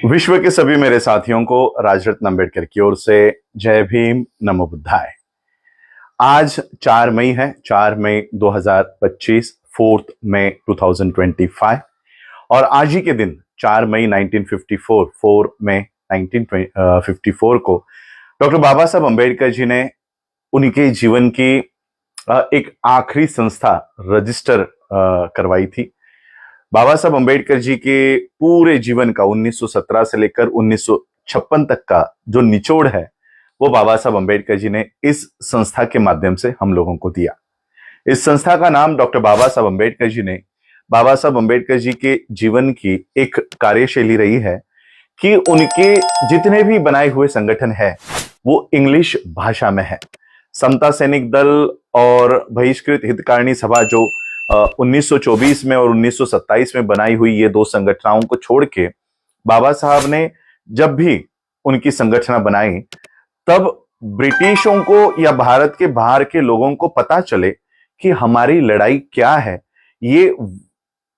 विश्व के सभी मेरे साथियों को राजरत्न अंबेडकर की ओर से जय भीम, नमो बुद्धाय। आज 4 मई है, 4 मई 2025, 4 मई 2025 और आज ही के दिन 4 मई 1954, 4 मई 1954 को डॉक्टर बाबा साहब अंबेडकर जी ने उनके जीवन की एक आखिरी संस्था रजिस्टर करवाई थी। बाबा साहब अंबेडकर जी के पूरे जीवन का 1917 से लेकर 1956 तक का जो निचोड़ है वो बाबा साहब अंबेडकर जी ने इस संस्था के माध्यम से हम लोगों को दिया। इस संस्था का नाम डॉक्टर बाबा साहब अंबेडकर जी ने बाबा साहब अंबेडकर जी के जीवन की एक कार्यशैली रही है कि उनके जितने भी बनाए हुए संगठन है वो इंग्लिश भाषा में है। समता सैनिक दल और बहिष्कृत हितकारिणी सभा जो 1924 में और 1927 में बनाई हुई ये दो संगठनाओं को छोड़ के बाबा साहब ने जब भी उनकी संगठना बनाई तब ब्रिटिशों को या भारत के बाहर के लोगों को पता चले कि हमारी लड़ाई क्या है, ये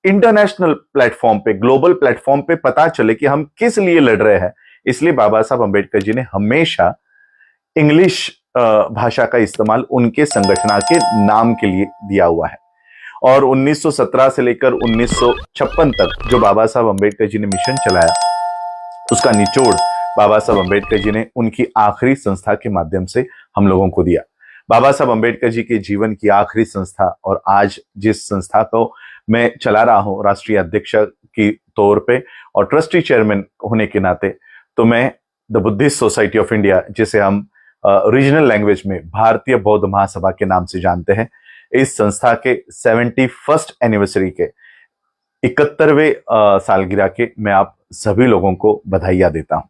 इंटरनेशनल प्लेटफॉर्म पे, ग्लोबल प्लेटफॉर्म पे पता चले कि हम किस लिए लड़ रहे हैं। इसलिए बाबा साहब अंबेडकर जी ने हमेशा इंग्लिश भाषा का इस्तेमाल उनके संगठना के नाम के लिए दिया हुआ है। और 1917 से लेकर 1956 तक जो बाबा साहब अंबेडकर जी ने मिशन चलाया उसका निचोड़ बाबा साहब अंबेडकर जी ने उनकी आखिरी संस्था के माध्यम से हम लोगों को दिया। बाबा साहब अंबेडकर जी के जीवन की आखिरी संस्था और आज जिस संस्था को मैं चला रहा हूं राष्ट्रीय अध्यक्ष की तौर पे और ट्रस्टी चेयरमैन होने के नाते, तो मैं the Buddhist society of India, जिसे हम रीजनल लैंग्वेज में भारतीय बौद्ध महासभा के नाम से जानते हैं, इस संस्था के 71st एनिवर्सरी के 71वें सालगिरह के मैं आप सभी लोगों को बधाइयां देता हूं।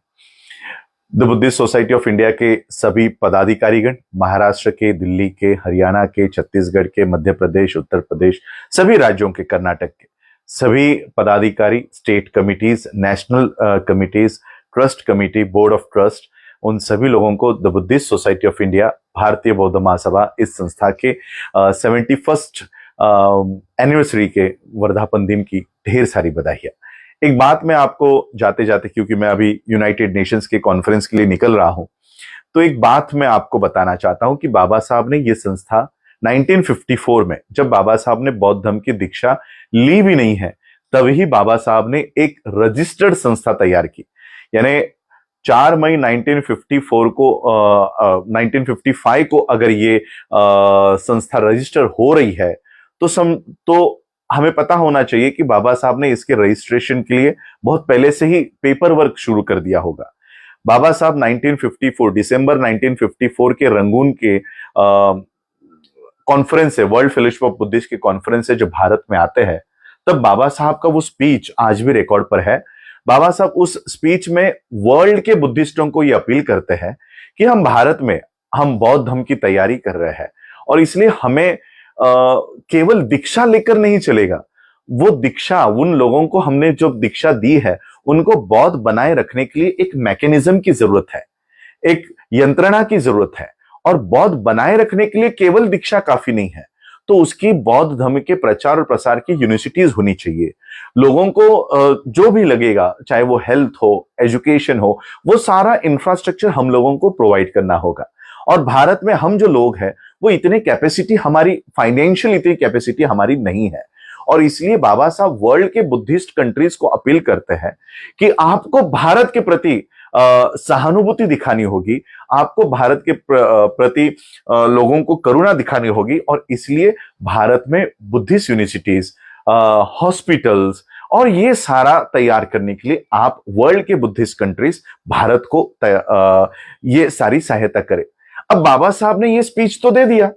The Buddhist society of India के सभी पदाधिकारीगण, महाराष्ट्र के, दिल्ली के, हरियाणा के, छत्तीसगढ़ के, मध्य प्रदेश, उत्तर प्रदेश, सभी राज्यों के, कर्नाटक के सभी पदाधिकारी, state committees, national committees, trust committee, board of trust, उन सभी लोगों को the Buddhist society of India, भारतीय बौद्ध महासभा, इस संस्था के 71st एनिवर्सरी के वर्धापन दिन की ढेर सारी बधाइयां। एक बात मैं आपको जाते जाते, क्योंकि मैं अभी यूनाइटेड नेशंस के कॉन्फ्रेंस के लिए निकल रहा हूं, तो एक बात मैं आपको बताना चाहता हूं कि बाबा साहब ने यह संस्था 1954 में, जब बाबा साहब ने बौद्ध धर्म की दीक्षा ली भी नहीं है, तभी बाबा साहब ने एक रजिस्टर्ड संस्था तैयार की। यानी 4 मई 1954 को 1955 को अगर ये संस्था रजिस्टर हो रही है तो हमें पता होना चाहिए कि बाबा साहब ने इसके रजिस्ट्रेशन के लिए बहुत पहले से ही पेपर वर्क शुरू कर दिया होगा। बाबा साहब 1954 दिसंबर 1954 के रंगून के कॉन्फ्रेंस है, वर्ल्ड फेलोशिप ऑफ बुद्धिस्ट के कॉन्फ्रेंस से जब भारत में आते हैं, तब बाबा साहब का वो स्पीच आज भी रिकॉर्ड पर है। बाबा साहब उस स्पीच में वर्ल्ड के बुद्धिस्टों को ये अपील करते हैं कि हम भारत में हम बौद्ध धर्म की तैयारी कर रहे हैं और इसलिए हमें केवल दीक्षा लेकर नहीं चलेगा। वो दीक्षा, उन लोगों को हमने जो दीक्षा दी है उनको बौद्ध बनाए रखने के लिए एक मैकेनिज्म की जरूरत है, एक यंत्रणा की जरूरत है। और बौद्ध बनाए रखने के लिए केवल दीक्षा काफी नहीं है, तो उसकी बौद्ध धर्म के प्रचार और प्रसार की यूनिवर्सिटीज होनी चाहिए। लोगों को जो भी लगेगा, चाहे वो हेल्थ हो, एजुकेशन हो, वो सारा इंफ्रास्ट्रक्चर हम लोगों को प्रोवाइड करना होगा। और भारत में हम जो लोग हैं वो इतने कैपेसिटी, हमारी फाइनेंशियल इतनी कैपेसिटी हमारी नहीं है। और इसलिए बाबा साहब वर्ल्ड के बुद्धिस्ट कंट्रीज को अपील करते हैं कि आपको भारत के प्रति सहानुभूति दिखानी होगी, आपको भारत के प्रति लोगों को करुणा दिखानी होगी। और इसलिए भारत में बुद्धिस्ट यूनिवर्सिटीज, हॉस्पिटल्स और ये सारा तैयार करने के लिए आप वर्ल्ड के बुद्धिस्ट कंट्रीज भारत को ये सारी सहायता करें। अब बाबा साहब ने ये स्पीच तो दे दिया,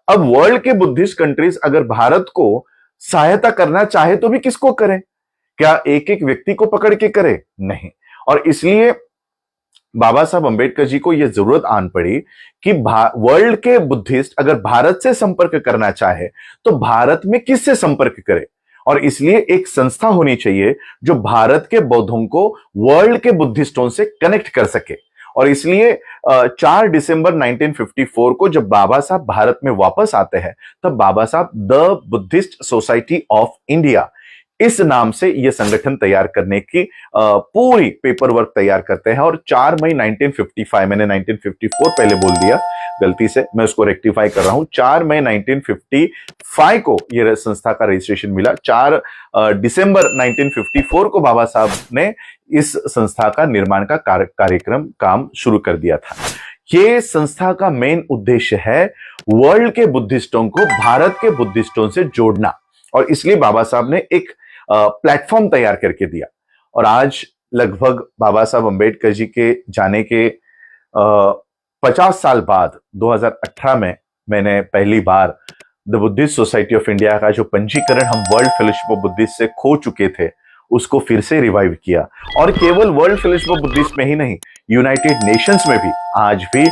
अब वर्ल्ड के बुद्धिस्ट कंट्रीज अगर भारत को सहायता करना चाहे तो भी किसको करें? क्या एक एक व्यक्ति को पकड़ के करे? नहीं। और इसलिए बाबा साहब अंबेडकर जी को यह जरूरत आन पड़ी कि वर्ल्ड के बुद्धिस्ट अगर भारत से संपर्क करना चाहे तो भारत में किससे संपर्क करे। और इसलिए एक संस्था होनी चाहिए जो भारत के बौद्धों को वर्ल्ड के बुद्धिस्टों से कनेक्ट कर सके। और इसलिए 4 दिसंबर 1954 को जब बाबा साहब भारत में वापस आते हैं, तब बाबा साहब the Buddhist society of India इस नाम से यह संगठन तैयार करने की पूरी पेपर वर्क तैयार करते हैं। और 4 मई 1955, मैंने 1954 पहले बोल दिया गलती से, मैं उसको रेक्टिफाई कर रहा हूं, 4 मई 1955 को यह संस्था का रजिस्ट्रेशन मिला। 4 दिसंबर 1954 को बाबा साहब ने इस संस्था का निर्माण का कार्यक्रम काम शुरू कर दिया था। ये संस्था का मेन उद्देश्य है वर्ल्ड के बुद्धिस्टों को भारत के बुद्धिस्टों से जोड़ना, और इसलिए बाबा साहब ने एक प्लेटफॉर्म तैयार करके दिया। और आज लगभग बाबा साहब अंबेडकर जी के जाने के 50 साल बाद 2018 में मैंने पहली बार the Buddhist society of India का जो पंजीकरण हम वर्ल्ड फेलोशिप ऑफ बुद्धिस्ट से खो चुके थे, उसको फिर से रिवाइव किया। और केवल वर्ल्ड फेलोशिप ऑफ बुद्धिस्ट में ही नहीं, यूनाइटेड नेशंस में भी आज भी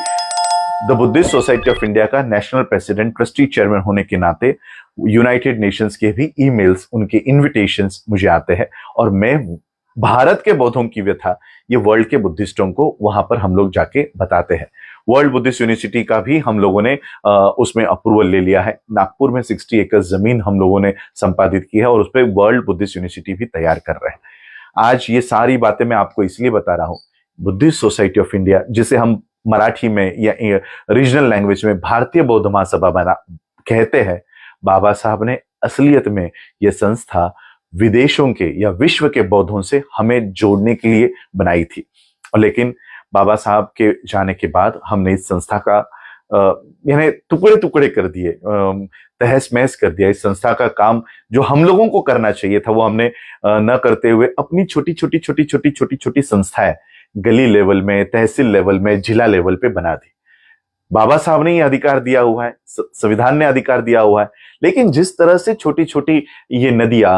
the Buddhist society of India का नेशनल प्रेसिडेंट, ट्रस्टी चेयरमैन होने के नाते यूनाइटेड नेशंस के भी ईमेल्स, उनके इनविटेशंस मुझे आते हैं, और मैं भारत के बौद्धों की व्यथा ये वर्ल्ड के बुद्धिस्टों को वहां पर हम लोग जाके बताते हैं। वर्ल्ड बुद्धिस्ट यूनिवर्सिटी का भी हम लोगों ने उसमें अप्रूवल ले लिया है। नागपुर में 60 एकड़ जमीन हम लोगों ने संपादित की है और उस पर वर्ल्ड बुद्धिस्ट यूनिवर्सिटी भी तैयार कर रहे हैं। आज ये सारी बातें मैं आपको इसलिए बता रहा हूं, बुद्धिस्ट सोसाइटी ऑफ इंडिया, जिसे हम मराठी में या रीजनल लैंग्वेज में भारतीय बौद्ध महासभा कहते हैं, बाबा साहब ने असलियत में यह संस्था विदेशों के या विश्व के बौद्धों से हमें जोड़ने के लिए बनाई थी। और लेकिन बाबा साहब के जाने के बाद हमने इस संस्था का यानी टुकड़े टुकड़े कर दिए, तहस महस कर दिया। इस संस्था का काम जो हम लोगों को करना चाहिए था वो हमने न करते हुए अपनी छोटी छोटी छोटी छोटी छोटी छोटी संस्थाएं गली लेवल में, तहसील लेवल में, जिला लेवल पे बना दी। बाबा साहब ने ये अधिकार दिया हुआ है, संविधान ने अधिकार दिया हुआ है, लेकिन जिस तरह से छोटी छोटी ये नदियां,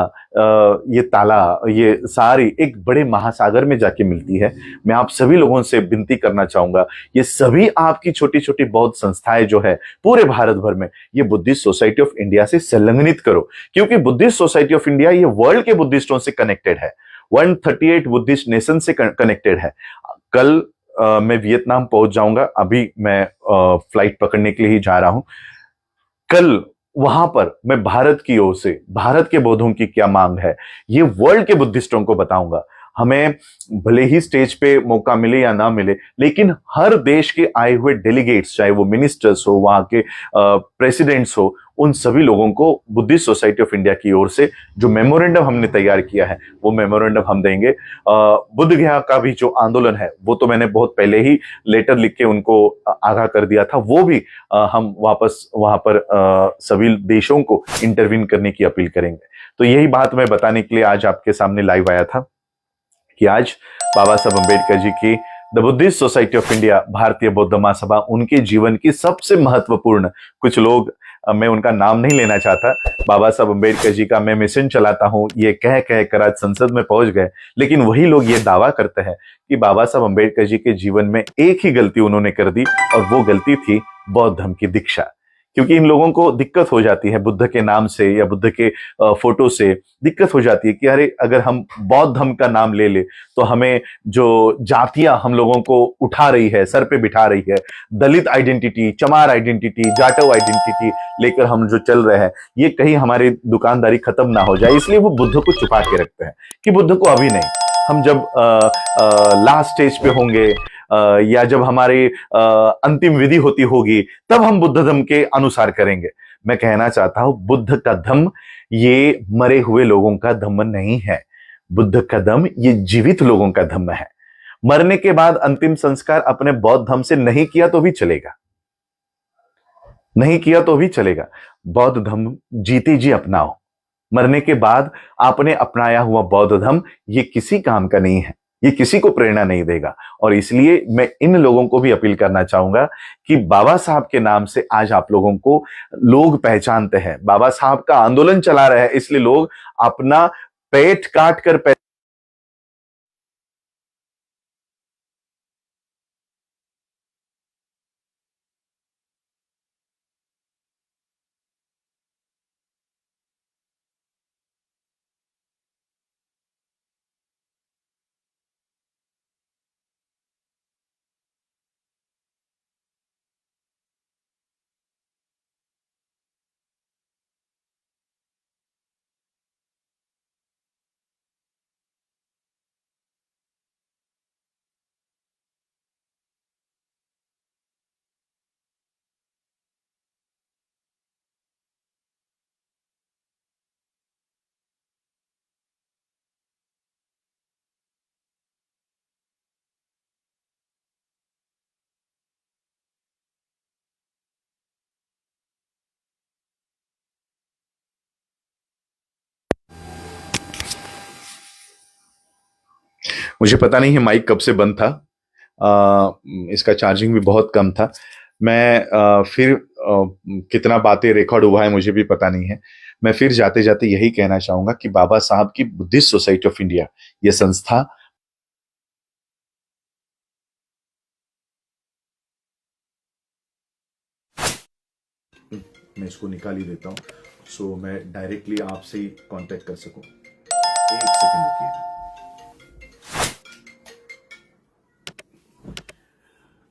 ये ताला, ये सारी एक बड़े महासागर में जाके मिलती है, मैं आप सभी लोगों से विनती करना चाहूंगा, ये सभी आपकी छोटी छोटी बौद्ध संस्थाएं जो है पूरे भारत भर में, ये बुद्धिस्ट सोसाइटी ऑफ इंडिया से संलग्नित करो, क्योंकि बुद्धिस्ट सोसाइटी ऑफ इंडिया ये वर्ल्ड के बुद्धिस्टों से कनेक्टेड है, 138 बुद्धिस्ट नेशन से कनेक्टेड है। कल मैं वियतनाम पहुंच जाऊंगा, अभी मैं फ्लाइट पकड़ने के लिए ही जा रहा हूं। कल वहां पर मैं भारत की ओर से, भारत के बौद्धों की क्या मांग है, ये वर्ल्ड के बुद्धिस्टों को बताऊंगा। हमें भले ही स्टेज पे मौका मिले या ना मिले, लेकिन हर देश के आए हुए डेलीगेट्स, चाहे वो मिनिस्टर्स हो, वहां के प्रेसिडेंट्स हो, उन सभी लोगों को बुद्धिस्ट सोसाइटी ऑफ इंडिया की ओर से जो मेमोरेंडम हमने तैयार किया है वो मेमोरेंडम हम देंगे। बुद्ध गया का भी जो आंदोलन है वो तो मैंने बहुत पहले ही लेटर लिख के उनको आगाह कर दिया था, वो भी हम वापस वहां पर सभी देशों को इंटरवीन करने की अपील करेंगे। तो यही बात मैं बताने के लिए आज आपके सामने लाइव आया था कि आज बाबा साहब अम्बेडकर जी की the Buddhist society of India, भारतीय बौद्ध महासभा, उनके जीवन की सबसे महत्वपूर्ण, कुछ लोग, मैं उनका नाम नहीं लेना चाहता, बाबा साहब अम्बेडकर जी का मैं मिशन चलाता हूं ये कह कह कर आज संसद में पहुंच गए, लेकिन वही लोग ये दावा करते हैं कि बाबा साहब अम्बेडकर जी के जीवन में एक ही गलती उन्होंने कर दी, और वो गलती थी बौद्ध धर्म की दीक्षा। क्योंकि इन लोगों को दिक्कत हो जाती है बुद्ध के नाम से या बुद्ध के फोटो से, दिक्कत हो जाती है कि अरे अगर हम बौद्ध धर्म का नाम ले ले तो हमें जो जातियां हम लोगों को उठा रही है, सर पे बिठा रही है, दलित आइडेंटिटी, चमार आइडेंटिटी, जाटव आइडेंटिटी लेकर हम जो चल रहे हैं, ये कहीं हमारी दुकानदारी खत्म ना हो जाए, इसलिए वो बुद्ध को छुपा के रखते हैं कि बुद्ध को अभी नहीं, हम जब लास्ट स्टेज पे होंगे या जब हमारी अंतिम विधि होती होगी तब हम बुद्ध धर्म के अनुसार करेंगे। मैं कहना चाहता हूं बुद्ध का धम्म ये मरे हुए लोगों का धम्म नहीं है, बुद्ध का धम्म ये जीवित लोगों का धम्म है। मरने के बाद अंतिम संस्कार अपने बौद्ध धर्म से नहीं किया तो भी चलेगा, नहीं किया तो भी चलेगा, बौद्ध धर्म जीते जी अपनाओ। मरने के बाद आपने अपनाया हुआ बौद्ध धर्म ये किसी काम का नहीं है, ये किसी को प्रेरणा नहीं देगा। और इसलिए मैं इन लोगों को भी अपील करना चाहूंगा कि बाबा साहब के नाम से आज आप लोगों को लोग पहचानते हैं, बाबा साहब का आंदोलन चला रहे हैं, इसलिए लोग अपना पेट काट कर मुझे पता नहीं है माइक कब से बंद था। इसका चार्जिंग भी बहुत कम था। मैं फिर कितना बातें रिकॉर्ड हुआ है मुझे भी पता नहीं है। मैं फिर जाते जाते यही कहना चाहूंगा कि बाबा साहब की बुद्धिस्ट सोसाइटी ऑफ इंडिया, ये संस्था मैं इसको निकाल ही देता हूँ, सो मैं डायरेक्टली आपसे ही कांटेक्ट कर सकूं। एक सेकंड रुकिए।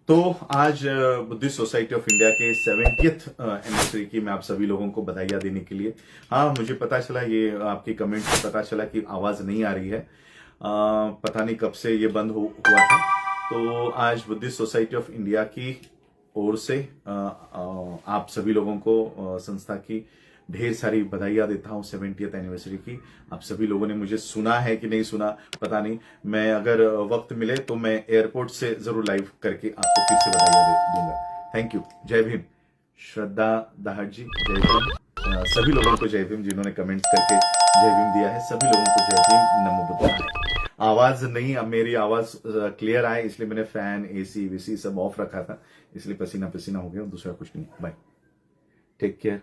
तो आज बुद्धिस्ट सोसाइटी ऑफ इंडिया के 70th एनिवर्सरी की मैं आप सभी लोगों को बधाइयाँ देने के लिए, हाँ मुझे पता चला, ये आपके कमेंट से पता चला कि आवाज़ नहीं आ रही है। पता नहीं कब से ये बंद हुआ था। तो आज बुद्धिस्ट सोसाइटी ऑफ इंडिया की ओर से आप सभी लोगों को संस्था की ढेर सारी बधाइयाँ देता हूँ 70th एनिवर्सरी की। आप सभी लोगों ने मुझे सुना है कि नहीं सुना पता नहीं। मैं अगर वक्त मिले तो मैं एयरपोर्ट से जरूर लाइव करके आपको फिर से बधाइयाँ दूंगा। Thank you. जय भीम। श्रद्धा दाहट जी जय भीम। सभी लोगों को जय भीम जिन्होंने कमेंट्स करके जय भीम दिया है, सभी लोगों को जय भीम। नमो बुद्धाय। आवाज नहीं, अब मेरी आवाज क्लियर आए इसलिए मैंने फैन एसी वीसी सब ऑफ रखा था, इसलिए पसीना पसीना हो गया, दूसरा कुछ नहीं। Bye, take care.